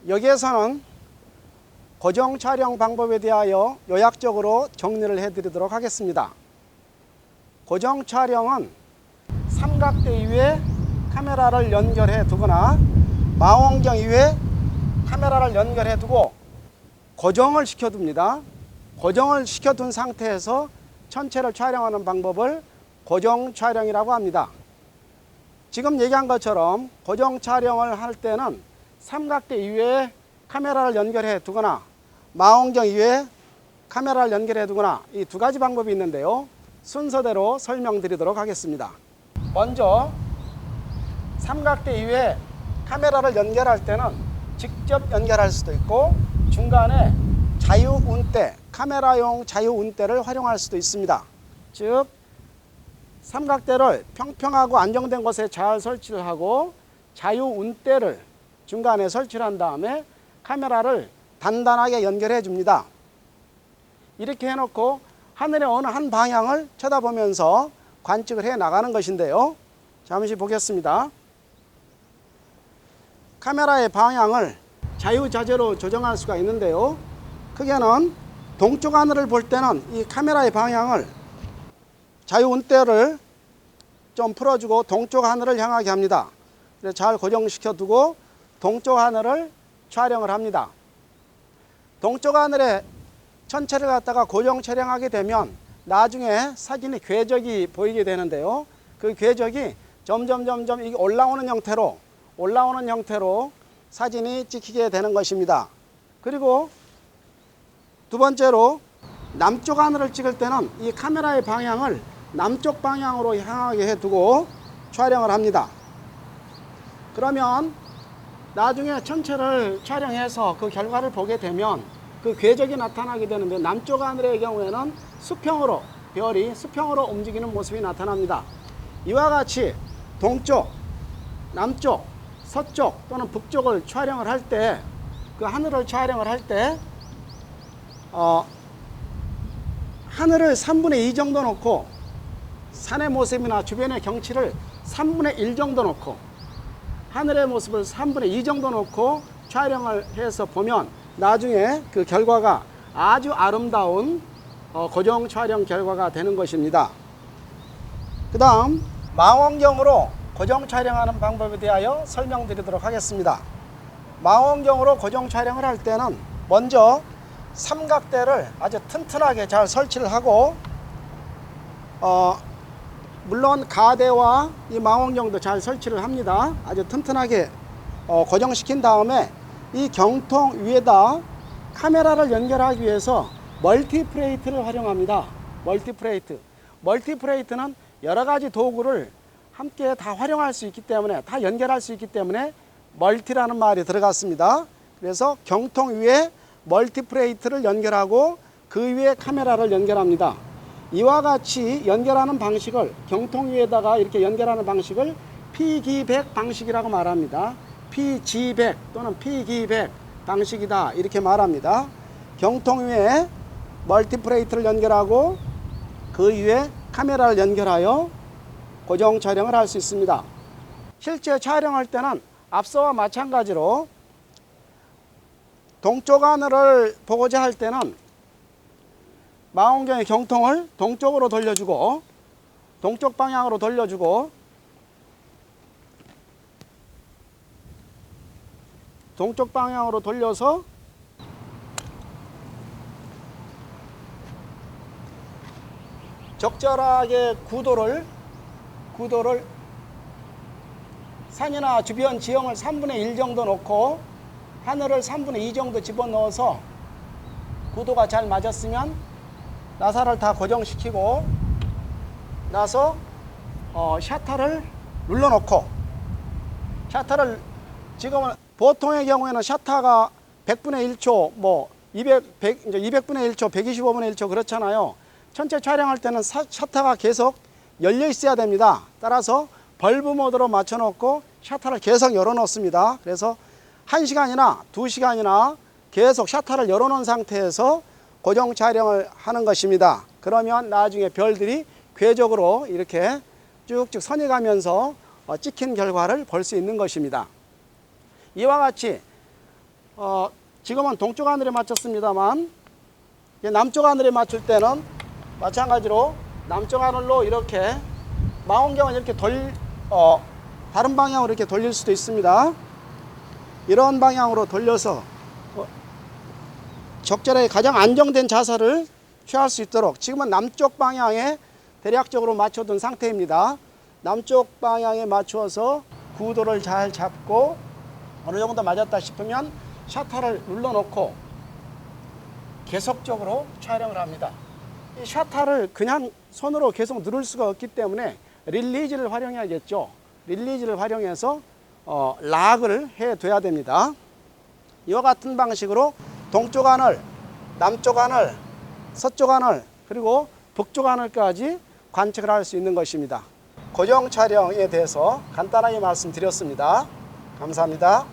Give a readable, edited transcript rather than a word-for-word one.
여기에서는 고정 촬영 방법에 대하여 요약적으로 정리를 해드리도록 하겠습니다. 고정 촬영은 삼각대 위에 카메라를 연결해 두거나 망원경 위에 카메라를 연결해 두고 고정을 시켜둡니다. 고정을 시켜둔 상태에서 전체를 촬영하는 방법을 고정 촬영이라고 합니다. 지금 얘기한 것처럼 고정 촬영을 할 때는 삼각대 위에 카메라를 연결해 두거나 망원경 위에 카메라를 연결해 두거나 이 두 가지 방법이 있는데요. 순서대로 설명드리도록 하겠습니다. 먼저 삼각대 위에 카메라를 연결할 때는 직접 연결할 수도 있고 중간에 자유운대, 카메라용 자유운대를 활용할 수도 있습니다. 즉 삼각대를 평평하고 안정된 곳에 잘 설치를 하고 자유운대를 중간에 설치를 한 다음에 카메라를 단단하게 연결해 줍니다. 이렇게 해놓고 하늘의 어느 한 방향을 쳐다보면서 관측을 해 나가는 것인데요. 잠시 보겠습니다. 카메라의 방향을 자유자재로 조정할 수가 있는데요. 크게는 동쪽 하늘을 볼 때는 이 카메라의 방향을 자유운대를 좀 풀어주고 동쪽 하늘을 향하게 합니다. 그래서 잘 고정시켜 두고 동쪽 하늘을 촬영을 합니다. 동쪽 하늘에 전체를 갖다가 고정 촬영하게 되면 나중에 사진의 궤적이 보이게 되는데요. 그 궤적이 점점 이게 올라오는 형태로 사진이 찍히게 되는 것입니다. 그리고 두 번째로 남쪽 하늘을 찍을 때는 이 카메라의 방향을 남쪽 방향으로 향하게 해두고 촬영을 합니다. 그러면 나중에 전체를 촬영해서 그 결과를 보게 되면 그 궤적이 나타나게 되는데 남쪽 하늘의 경우에는 수평으로 별이 수평으로 움직이는 모습이 나타납니다. 이와 같이 동쪽, 남쪽, 서쪽 또는 북쪽을 촬영을 할 때 그 하늘을 촬영을 할 때 하늘을 3분의 2 정도 놓고 산의 모습이나 주변의 경치를 3분의 1 정도 놓고 하늘의 모습을 3분의 2 정도 놓고 촬영을 해서 보면 나중에 그 결과가 아주 아름다운 고정 촬영 결과가 되는 것입니다. 그 다음 망원경으로 고정 촬영하는 방법에 대하여 설명드리도록 하겠습니다. 망원경으로 고정 촬영을 할 때는 먼저 삼각대를 아주 튼튼하게 잘 설치를 하고 물론 가대와 이 망원경도 잘 설치를 합니다. 아주 튼튼하게 고정시킨 다음에 이 경통 위에다 카메라를 연결하기 위해서 멀티플레이트를 활용합니다. 멀티플레이트는 여러 가지 도구를 함께 다 활용할 수 있기 때문에 다 연결할 수 있기 때문에 멀티라는 말이 들어갔습니다. 그래서 경통 위에 멀티플레이트를 연결하고 그 위에 카메라를 연결합니다. 이와 같이 연결하는 방식을 경통 위에다가 이렇게 연결하는 방식을 피기백 방식이라고 말합니다. 피지백 또는 피기백 방식이다 이렇게 말합니다. 경통 위에 멀티플레이트를 연결하고 그 위에 카메라를 연결하여 고정 촬영을 할 수 있습니다. 실제 촬영할 때는 앞서와 마찬가지로 동쪽 하늘을 보고자 할 때는 망원경의 경통을 동쪽으로 돌려주고 동쪽 방향으로 돌려주고 동쪽 방향으로 돌려서 적절하게 구도를 산이나 주변 지형을 3분의 1 정도 놓고 하늘을 3분의 2 정도 집어넣어서 구도가 잘 맞았으면 나사를 다 고정시키고 나서 셔터를 눌러놓고 셔터를 지금은 보통의 경우에는 셔터가 100분의 1초 뭐 200분의 1초 125분의 1초 그렇잖아요. 전체 촬영할 때는 셔터가 계속 열려 있어야 됩니다. 따라서 벌브 모드로 맞춰놓고 셔터를 계속 열어놓습니다. 그래서 1시간이나 2시간이나 계속 셔터를 열어놓은 상태에서 고정 촬영을 하는 것입니다. 그러면 나중에 별들이 궤적으로 이렇게 쭉쭉 선이 가면서 찍힌 결과를 볼 수 있는 것입니다. 이와 같이 지금은 동쪽 하늘에 맞췄습니다만 남쪽 하늘에 맞출 때는 마찬가지로 남쪽 하늘로 이렇게 망원경을 이렇게 다른 방향으로 이렇게 돌릴 수도 있습니다. 이런 방향으로 돌려서 적절하게 가장 안정된 자세를 취할 수 있도록 지금은 남쪽 방향에 대략적으로 맞춰둔 상태입니다. 남쪽 방향에 맞추어서 구도를 잘 잡고 어느 정도 맞았다 싶으면 셔터를 눌러놓고 계속적으로 촬영을 합니다. 이 셔터를 그냥 손으로 계속 누를 수가 없기 때문에 릴리즈를 활용해야겠죠. 릴리즈를 활용해서 락을 해둬야 됩니다. 이와 같은 방식으로 동쪽 하늘, 남쪽 하늘, 서쪽 하늘, 그리고 북쪽 하늘까지 관측을 할 수 있는 것입니다. 고정 촬영에 대해서 간단하게 말씀드렸습니다. 감사합니다.